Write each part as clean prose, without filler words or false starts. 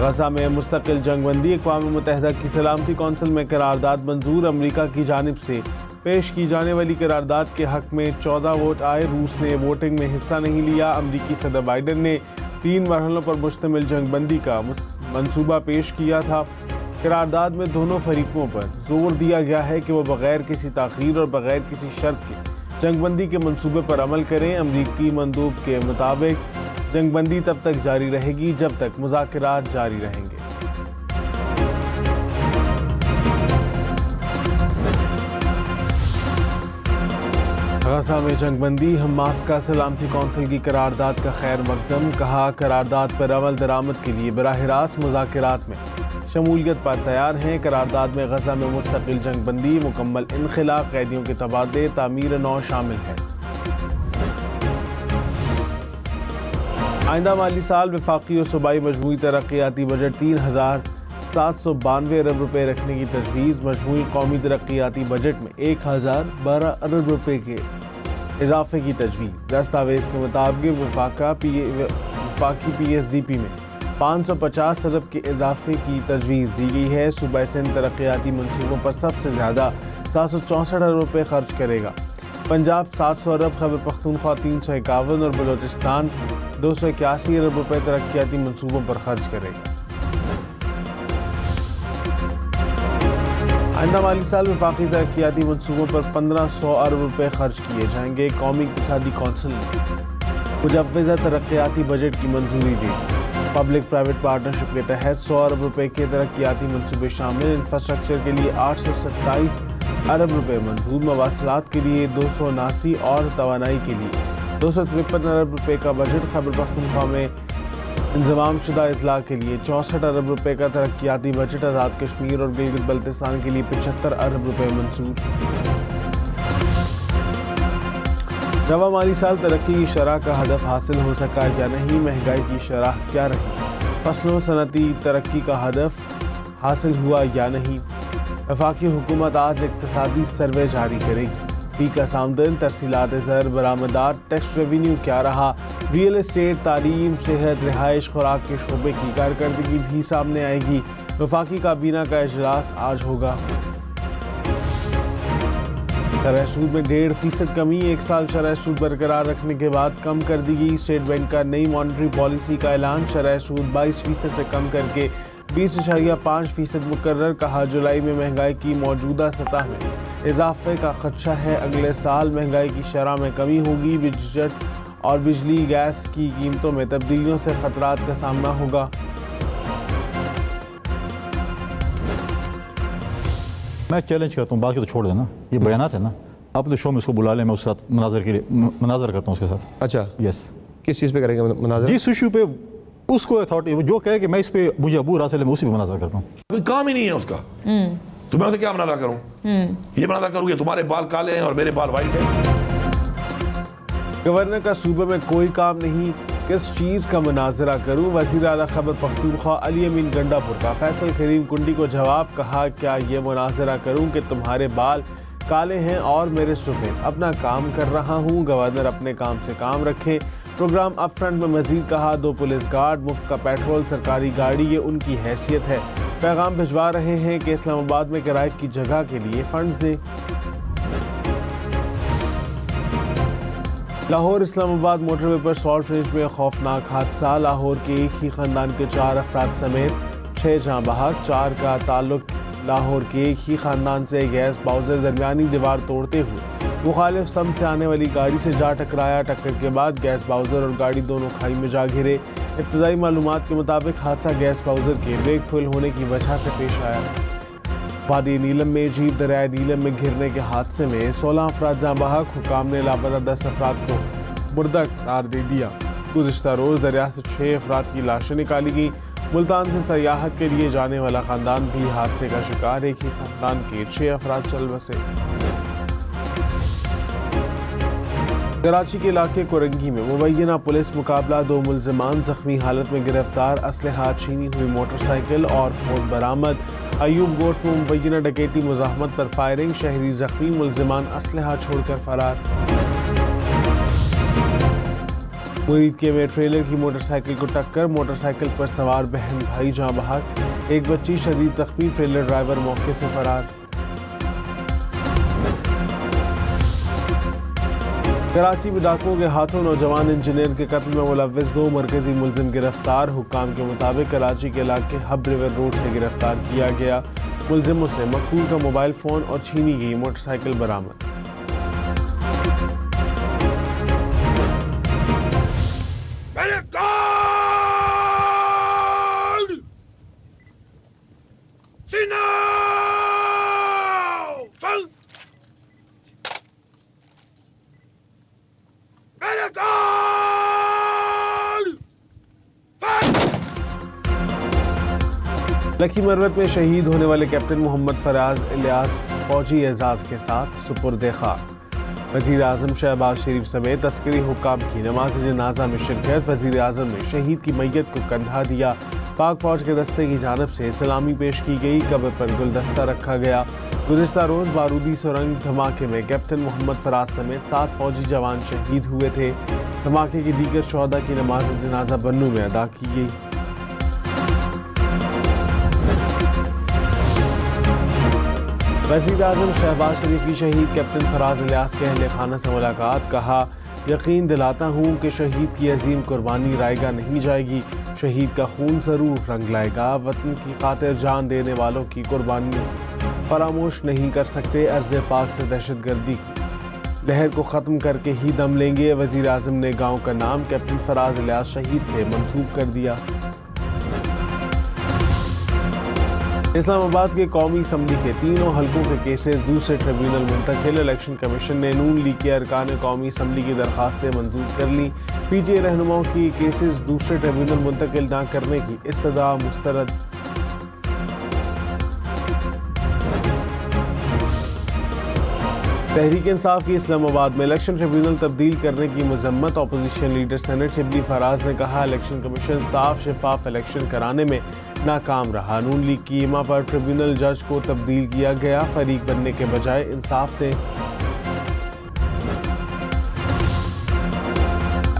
गजा में मुस्तकिल जंगबंदी, अक़वाम मुत्तहिदा की सलामती कौंसिल में करारदाद मंजूर। अमरीका की जानिब से पेश की जाने वाली करारदाद के हक में 14 वोट आए। रूस ने वोटिंग में हिस्सा नहीं लिया। अमरीकी सदर बाइडन ने 3 मरहलों पर मुश्तमिल जंगबंदी का मंसूबा पेश किया था। करारदाद में दोनों फरीकों पर जोर दिया गया है कि वो बगैर किसी ताख़ीर और बगैर किसी शर्त के जंगबंदी के मंसूबे पर अमल करें। अमरीकी मंदूब के मुताबिक जंगबंदी तब तक जारी रहेगी जब तक मुज़ाकरात जारी रहेंगे। गजा में जंगबंदी, हमास का सलामती कौंसिल की करारदाद का खैर मकदम। कहा, करारदाद पर अमल दरामद के लिए बराह रास्त मुज़ाकरात में शमूलियत पर तैयार हैं। करारदाद में गजा में मुस्तकिल जंगबंदी, मुकम्मल इनखला, कैदियों के तबादले, तामीर नौ शामिल है। आइंदा माली साल वफाकी और सूबाई मजमूई तरक्याती बजट 3,792 अरब रुपये रखने की तजवीज़। मजमूई कौमी तरक्याती बजट में 1,012 अरब रुपये के इजाफे की तजवीज़। दस्तावेज़ के मुताबिक वफाकी PSDP में 550 अरब के इजाफे की तजवीज़ दी गई है। सूबा सिंध तरक्याती मनसूबों पर सबसे ज़्यादा 764 अरब रुपये खर्च करेगा। पंजाब 700 अरब, खैबर पख्तूनख्वा 351 और बलोचिस्तान 281 अरब रुपये तरक्याती मनसूबों पर खर्च करेगा। आइंदा माली साल वफाकी तरक्याती मनसूबों पर 1500 अरब रुपये खर्च किए जाएंगे। कौमी इक़्तिसादी कौंसिल ने मुजव्वज़ा तरक्याती बजट की मंजूरी दी। पब्लिक प्राइवेट पार्टनरशिप के तहत 100 अरब रुपये के तरक्याती मनसूबे शामिल। इंफ्रास्ट्रक्चर के लिए 827 अरब रुपये मंजूर। मवासलात के लिए 279 और तवानाई के लिए 253 अरब रुपये का बजट। खैबर पख्तूनख्वा में इंज़माम शुदा इजला के लिए 64 अरब रुपये का तरक्याती बजट। आज़ाद कश्मीर और गिलगित बल्तिस्तान के लिए 75 अरब रुपये मंजूर। रवा माली साल तरक्की की शरह का हदफ हासिल हो सका या नहीं, महंगाई की शरह क्या रही, फसलों सनती तरक्की का हदफ हासिल हुआ या नहीं। वफाकी हुकूमत आज इक़्तिसादी सर्वे जारी करेगी। फी का सामदन, तरसीलात ज़र, बरामदात, टैक्स रेवेन्यू क्या रहा, रियल एस्टेट, तालीम, सेहत, रिहाइश, खुराक के शोबे की कारकर्दगी भी सामने आएगी। वफाकी काबीना का इजलास आज होगा। शरह सूद में 1.5% कमी, 1 साल शरह सूद बरकरार रखने के बाद कम कर दी गई। स्टेट बैंक का नई मॉनेटरी पॉलिसी का ऐलान, शरह सूद 22% से कम करके 20.5% मुकर्रर। कहा, जुलाई में महंगाई की मौजूदा सतह में इजाफे का खदशा है। अगले साल महंगाई की शरह में कमी होगी। बजट और बिजली गैस की कीमतों में तब्दीलियों से खतरात का सामना होगा। मैं चैलेंज करता हूँ, बात की तो छोड़ देना, ये बयानात है ना, आप तो शो में उसको बुला लें, मैं उसके साथ मनाजर के लिए मनाजर करता हूँ उसके साथ। अच्छा, यस। किस चीज़ पे करेंगे मनाजर? जिस इशू पे उसको अथॉरिटी जो कहे कि मैं इस पे मुझे अबू रासिल है, मैं उसी पे मनाजर करता हूँ। कोई काम ही नहीं है उसका, तो मैं उसे क्या मनाजर करूँ? ये मनाजर करूँगी तुम्हारे बाल काले हैं और मेरे बाल वाइट हैं। गवर्नर का सूबे में कोई काम नहीं, किस चीज़ का मुनाजरा करूँ। वज़ीर आला खैबर पख्तूनख्वा अली अमीन गंडापुर का फैसल करीम कुंडी को जवाब। कहा, क्या ये मुनाजरा करूँ कि तुम्हारे बाल काले हैं और मेरे सफ़ेद। अपना काम कर रहा हूँ, गवर्नर अपने काम से काम रखे। प्रोग्राम अप फ्रंट में मजीद कहा, 2 पुलिस गार्ड, मुफ्त का पेट्रोल, सरकारी गाड़ी, ये उनकी हैसियत है। पैगाम भिजवा रहे हैं कि इस्लामाबाद में किराए की जगह के लिए फंड दें। लाहौर इस्लामाबाद मोटरवे पर सॉल्ट रेंज में खौफनाक हादसा। लाहौर के एक ही ख़ानदान के 4 अफराद समेत 6 जाँ बहक। 4 का ताल्लुक लाहौर के एक ही ख़ानदान से। गैस बाउजर दरमियानी दीवार तोड़ते हुए मुखालिफ सम से आने वाली गाड़ी से जा टकराया। टक्कर के बाद गैस बाउजर और गाड़ी दोनों खाई में जा घिरे। इब्तदाई मालूमात के मुताबिक हादसा गैस बाउजर के ब्रेक फेल होने की वजह से पेश आया। वादी नीलम में जीप दरियाए नीलम में गिरने के हादसे में 16 अफराद जाँ बहक। हुकाम ने लापता 10 अफराद को मुर्दा करार दे दिया। गुज़िश्ता रोज़ दरिया से 6 अफराद की लाशें निकाली गई। मुल्तान से सयाहत के लिए जाने वाला ख़ानदान भी हादसे का शिकार। एक ही ख़ानदान के 6 अफराद चल बसे। कराची के इलाके कोरंगी में मुबैना पुलिस मुकाबला। 2 मुल्ज़िमान ज़ख्मी हालत में गिरफ्तार। असलहा, छीनी हुई मोटरसाइकिल और फ़ोन बरामद। अयूब गोट में मुबैना डकैती मुज़ाहमत पर फायरिंग। शहरी ज़ख्मी, मुल्ज़िमान असलहा छोड़कर फरार। मुरीदके में ट्रेलर की मोटरसाइकिल को टक्कर, मोटरसाइकिल पर सवार बहन भाई जाँ बहक, एक बच्ची शदीद जख्मी, ट्रेलर ड्राइवर मौके से फरार। कराची में डाकुओं के हाथों नौजवान इंजीनियर के कत्ल में मुलव्विस 2 मरकजी मुलजिम गिरफ्तार। हुक्काम के मुताबिक कराची के इलाके हब रिवर रोड से गिरफ्तार किया गया। मुलजिमों से मकतूल का मोबाइल फ़ोन और छीनी गई मोटरसाइकिल बरामद। लखी मरवत में शहीद होने वाले कैप्टन मोहम्मद फराज इलियास फौजी एजाज के साथ सुपुर्द खाक। वज़ीर आज़म शहबाज शरीफ समेत अस्करी हुक्काम की नमाज जनाजा में शिरकत। वज़ीर आज़म ने शहीद की मैयत को कंधा दिया। पाक फौज के दस्ते की जानिब से सलामी पेश की गई। कब्र पर गुलदस्ता रखा गया। गुज़िश्ता रोज़ बारूदी सुरंग धमाके में कैप्टन मोहम्मद फराज समेत 7 फौजी जवान शहीद हुए थे। धमाके की दीगर शोहदा की नमाज जनाजा बन्नू में अदा की गई। वज़ीर आज़म शहबाज शरीफ की शहीद कैप्टन फराज इलियास के अहले खाना से मुलाकात। कहा, यकीन दिलाता हूँ कि शहीद की अजीम कुर्बानी रायगा नहीं जाएगी। शहीद का खून ज़रूर रंग लाएगा। वतन की खातिर जान देने वालों की कुर्बानी फरामोश नहीं कर सकते। अर्ज़ पाक से दहशतगर्दी की लहर को ख़त्म करके ही दम लेंगे। वज़ीर आज़म ने गाँव का नाम कैप्टन फराज इलियास शहीद से मंसूब कर दिया। इस्लामाबाद के कौमी असम्बली के 3 हलकों के केसेस दूसरे ट्रिब्यूनल मुंतकिल। इलेक्शन कमीशन ने नून लीग के अरकान कौमी असम्बली की दरखास्तें मंजूर कर ली। पीटीए रहनुमाओं की केसेस दूसरे ट्रिब्यूनल मुंतकिल न करने की इस्तदा मुस्तरद। तहरीक इंसाफ की इस्लामाबाद में इलेक्शन ट्रिब्यूनल तब्दील करने की मजम्मत। Opposition leader senate Shibli Faraz ने कहा, इलेक्शन कमीशन साफ शफाफ इलेक्शन कराने में नाकाम रहा। नून लीग की इमा पर ट्रिब्यूनल जज को तब्दील किया गया। फरीक बनने के बजाय इंसाफ दें।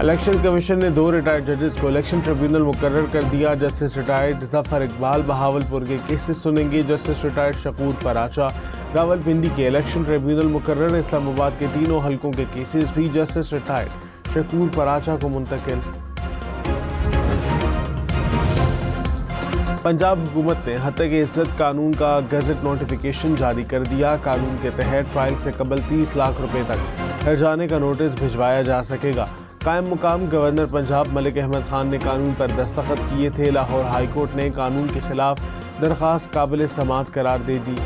इलेक्शन कमीशन ने 2 रिटायर्ड जजेस को इलेक्शन ट्रिब्यूनल मुकर्रर कर दिया। जस्टिस रिटायर्ड जफर इकबाल बहावलपुर के केसेस सुनेंगे। जस्टिस रिटायर्ड शकूर पराचा रावलपिंडी के इलेक्शन ट्रिब्यूनल मुकर्रर। इस्लामाबाद के 3 हलकों के केसेस भी जस्टिस रिटायर्ड शकूर पराचा को मुंतकिल। पंजाब हुकूमत ने हत्या इज्जत कानून का गजट नोटिफिकेशन जारी कर दिया। कानून के तहत ट्रायल से कबल 30 लाख रुपए तक हर्जाने का नोटिस भिजवाया जा सकेगा। कायम मुकाम गवर्नर पंजाब मलिक अहमद खान ने कानून पर दस्तखत किए थे। लाहौर हाई कोर्ट ने कानून के खिलाफ दरख्वास्त काबिल समाअत करार दे दी।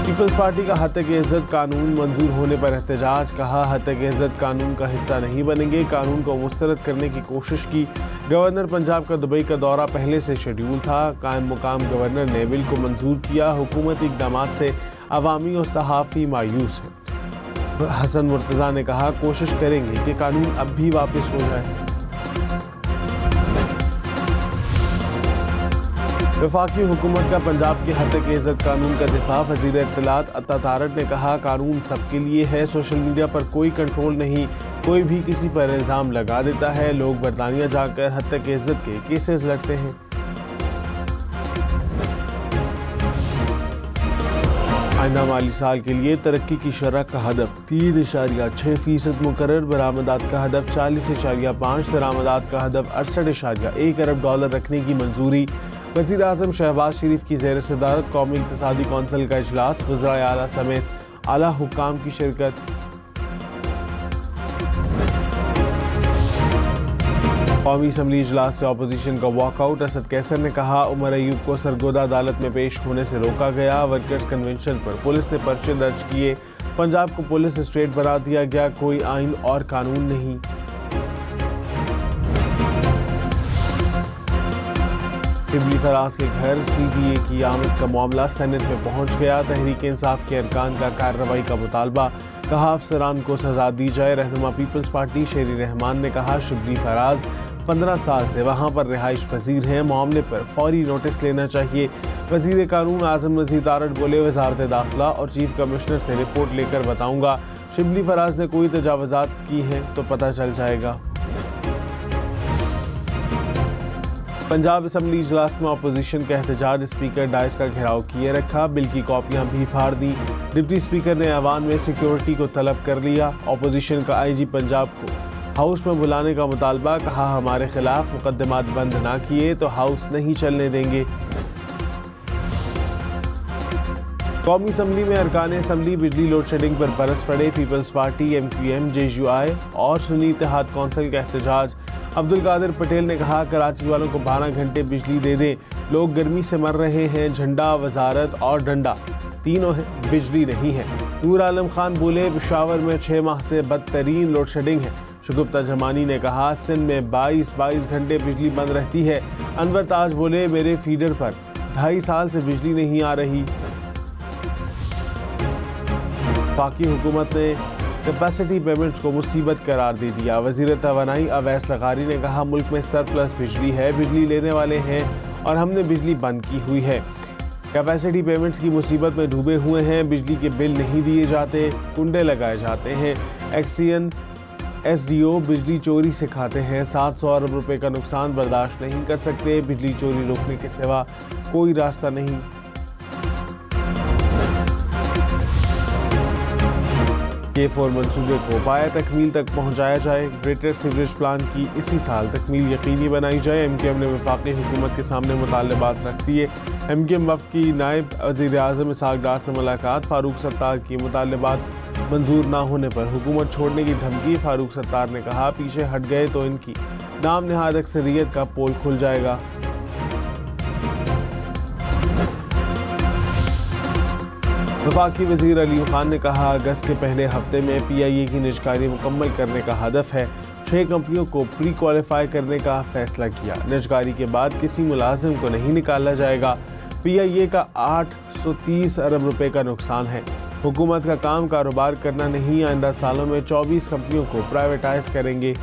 पीपल्स पार्टी का हत्या की इज्जत कानून मंजूर होने पर एहतजाज। कहा, हत्या की इज्जत कानून का हिस्सा नहीं बनेंगे। कानून को मुस्तरद करने की कोशिश की। गवर्नर पंजाब का दुबई का दौरा पहले से शेड्यूल था। कायम मुकाम गवर्नर ने बिल को मंजूर किया। हुकूमती इक़दामात से अवामी और सहाफ़ी मायूस है। हसन मुर्तज़ा ने कहा, कोशिश करेंगे कि कानून अब भी वापस हो जाए। वफाकी हुकूमत का पंजाब की हत्या की इज्जत कानून का दिफा। वज़ीर इत्तलात अता तारड़ ने कहा, कानून सबके लिए है। सोशल मीडिया पर कोई कंट्रोल नहीं। कोई भी किसी पर इल्ज़ाम लगा देता है। लोग बरतानिया जाकर हत्या की इज्जत के केसेस लड़ते हैं। आइंदा माली साल के लिए तरक्की की शरह का हदफ 3.6% मुकर्रर। बरामदात का हदफ 40.5। दरामदात का हदफ 68.1 अरब डॉलर रखने की मंजूरी। वज़ीर आज़म शहबाज शरीफ की ज़ेर सदारत कौमी इक़्तिसादी कौंसिल का इजलास। वज़राए आला समेत आला हुक्काम की शिरकत। कौमी असम्बली इजलास से अपोजिशन का वॉकआउट। असद कैसर ने कहा, उमर अयूब को सरगोदा अदालत में पेश होने से रोका गया। वर्कर्स कन्वेंशन पर पुलिस ने पर्चे दर्ज किए। पंजाब को पुलिस स्टेट बना दिया गया। कोई आइन और कानून नहीं। शिबली फराज के घर CBA की आमद का मामला सेनेट में पहुंच गया। तहरीक इंसाफ के अरकान का कार्रवाई का मुतालबा। कहा, अफसरान को सजा दी जाए। रहनुमा पीपल्स पार्टी शेरी रहमान ने कहा, शिबली फराज 15 साल से वहां पर रिहाइश पजीर हैं। मामले पर फौरी नोटिस लेना चाहिए। वज़ीर कानून आज़म नज़ीर तारड़ बोले, वज़ारत दाखिला और चीफ कमिश्नर से रिपोर्ट लेकर बताऊंगा। शिबली फराज ने कोई तजावुज़ात की हैं तो पता चल जाएगा। पंजाब असम्बली इजलास में अपोजिशन का एहतजाज, स्पीकर डाइस का घेराव किए रखा, बिल की कॉपियां भी फाड़ दी। डिप्टी स्पीकर ने ऐवान में सिक्योरिटी को तलब कर लिया। अपोजिशन का IG पंजाब को हाउस में बुलाने का मुतालबा, कहा हमारे खिलाफ मुकदमात बंद ना किए तो हाउस नहीं चलने देंगे। कौमी असम्बली में अरकान असम्बली बिजली लोड शेडिंग पर बरस पड़े। पीपल्स पार्टी, MQM, JUI और सुन्नी इत्तेहाद कौंसिल का एहतजाज। अब्दुल कादिर पटेल ने कहा, कराची वालों को 12 घंटे बिजली दे दें, लोग गर्मी से मर रहे हैं। झंडा, वजारत और डंडा तीनों है, बिजली नहीं है। नूर आलम खान बोले, पेशावर में 6 माह से बदतरीन लोड शेडिंग है। शगुफ्ता जमानी ने कहा, सिंध में 22 घंटे बिजली बंद रहती है। अनवर ताज बोले, मेरे फीडर पर 2.5 साल से बिजली नहीं आ रही। वफाकी हुकूमत ने कैपेसिटी पेमेंट्स को मुसीबत करार दे दिया। वज़ीर तवानाई अवैस लगारी ने कहा, मुल्क में सरप्लस बिजली है, बिजली लेने वाले हैं और हमने बिजली बंद की हुई है। कैपेसिटी पेमेंट्स की मुसीबत में डूबे हुए हैं, बिजली के बिल नहीं दिए जाते, कुंडे लगाए जाते हैं। एक्सियन SDO बिजली चोरी से खाते हैं, 700 अरब रुपए का नुकसान बर्दाश्त नहीं कर सकते। बिजली चोरी रोकने के सिवा कोई रास्ता नहीं। K4 मंसूबे को पाया तकमील तक पहुँचाया जाए। ग्रेटर सीवरेज प्लान की इसी साल तकमील यकीनी बनाई जाए। MQM ने वफाकी हुकूमत के सामने मुतालबात रख दिए। MQM वफ़द की नायब वज़ीर आज़म इसहाक़ डार से मुलाकात। फारूक सत्तार की मुतालबात मंजूर ना होने पर हुकूमत छोड़ने की धमकी। फारूक सत्तार ने कहा, पीछे हट गए तो इनकी नाम नहाद अक्सरियत का पोल खुल जाएगा। वफाकी वज़ीर अली खान ने कहा, अगस्त के पहले हफ्ते में PIA की निजकारी मुकम्मल करने का हदफ है। 6 कंपनियों को प्री क्वालिफाई करने का फैसला किया। निजकारी के बाद किसी मुलाजिम को नहीं निकाला जाएगा। PIA का 830 अरब रुपए का नुकसान है। हुकूमत का काम कारोबार करना नहीं, आइंदा सालों में 24 कंपनियों को प्राइवेटाइज करेंगे।